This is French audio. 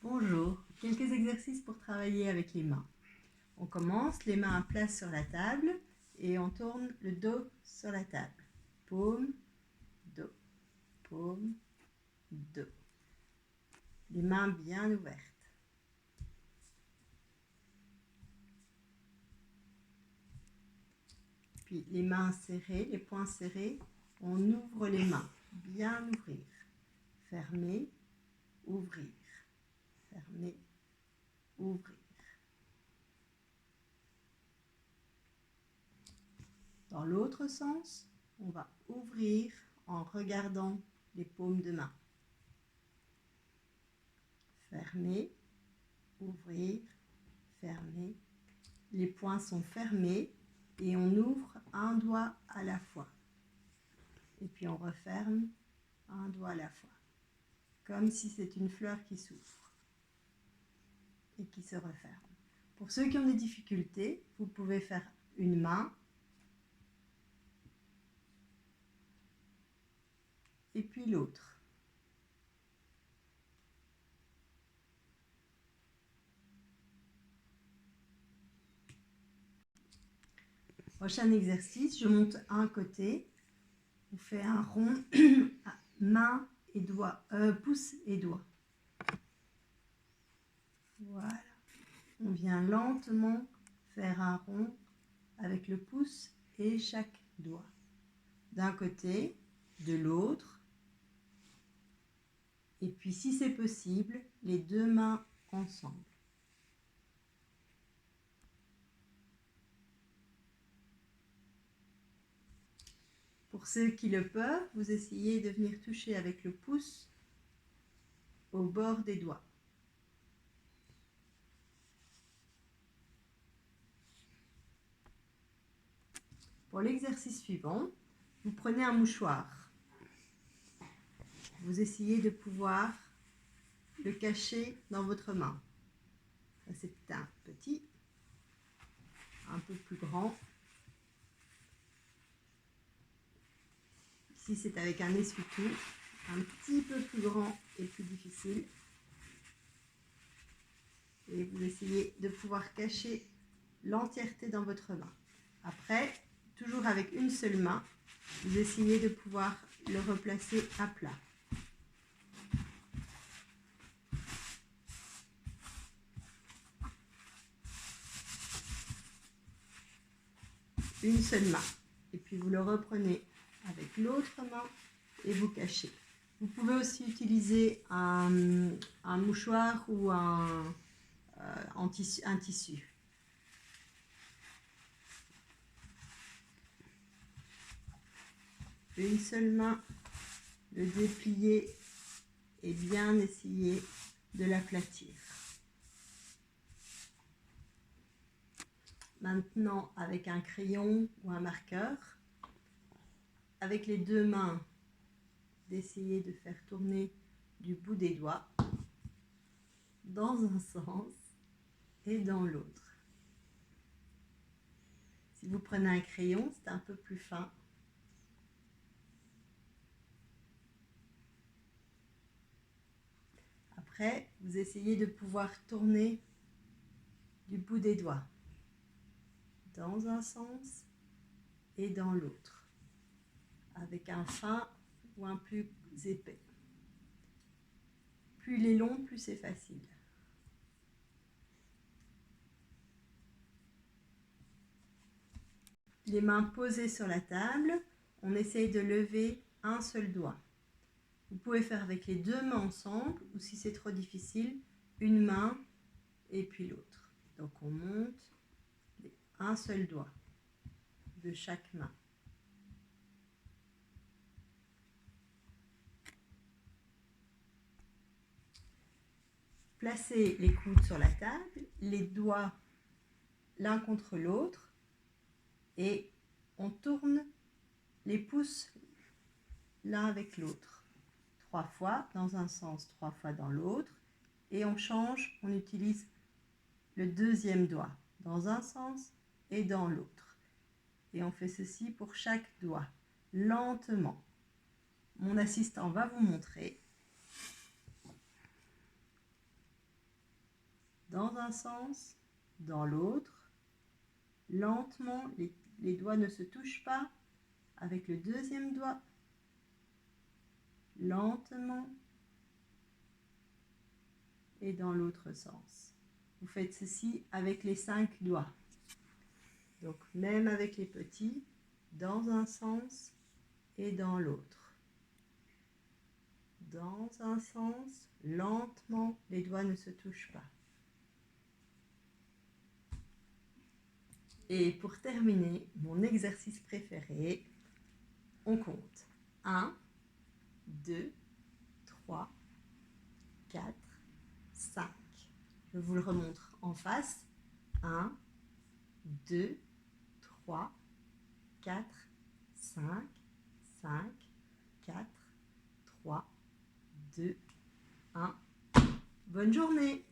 Bonjour, quelques exercices pour travailler avec les mains. On commence, les mains à plat sur la table et on tourne le dos sur la table. Paume, dos, paume, dos. Les mains bien ouvertes. Puis les mains serrées, les poings serrés, on ouvre les mains. Bien ouvrir. Fermer, ouvrir. Fermer, ouvrir. Dans l'autre sens, on va ouvrir en regardant les paumes de main. Fermer, ouvrir, fermer. Les poings sont fermés et on ouvre un doigt à la fois. Et puis on referme un doigt à la fois. Comme si c'est une fleur qui s'ouvre et qui se referme. Pour ceux qui ont des difficultés, vous pouvez faire une main et puis l'autre. Prochain exercice, je monte un côté, on fait un rond, main et doigt, pouce et doigt. Voilà. On vient lentement faire un rond avec le pouce et chaque doigt. D'un côté, de l'autre. Et puis si c'est possible, les deux mains ensemble. Pour ceux qui le peuvent, vous essayez de venir toucher avec le pouce au bord des doigts. Pour l'exercice suivant, vous prenez un mouchoir. Vous essayez de pouvoir le cacher dans votre main. C'est un petit, un peu plus grand. Ici, c'est avec un essuie-tout, un petit peu plus grand et plus difficile. Et vous essayez de pouvoir cacher l'entièreté dans votre main. Après, toujours avec une seule main, vous essayez de pouvoir le replacer à plat. Une seule main. Et puis vous le reprenez avec l'autre main et vous cachez. Vous pouvez aussi utiliser un mouchoir ou un tissu. Une seule main, le déplier et bien essayer de l'aplatir. Maintenant, avec un crayon ou un marqueur, avec les deux mains, d'essayer de faire tourner du bout des doigts dans un sens et dans l'autre. Si vous prenez un crayon, c'est un peu plus fin. Après, vous essayez de pouvoir tourner du bout des doigts dans un sens et dans l'autre, avec un fin ou un plus épais. Plus il est long, plus c'est facile. Les mains posées sur la table, on essaye de lever un seul doigt. Vous pouvez faire avec les deux mains ensemble, ou si c'est trop difficile, une main et puis l'autre. Donc on monte un seul doigt de chaque main. Placez les coudes sur la table, les doigts l'un contre l'autre et on tourne les pouces l'un avec l'autre. 3 fois dans un sens, 3 fois dans l'autre et on change, on utilise le deuxième doigt dans un sens et dans l'autre. Et on fait ceci pour chaque doigt, lentement. Mon assistant va vous montrer. dans un sens, dans l'autre. Lentement, les doigts ne se touchent pas. Avec le deuxième doigt, lentement, et dans l'autre sens. Vous faites ceci avec les 5 doigts. Donc même avec les petits, dans un sens et dans l'autre. Dans un sens, lentement, les doigts ne se touchent pas. Et pour terminer, mon exercice préféré, on compte 1, 2, 3, 4, 5. Je vous le remontre en face. 1, 2, 3, 4, 5, 5, 4, 3, 2, 1. Bonne journée!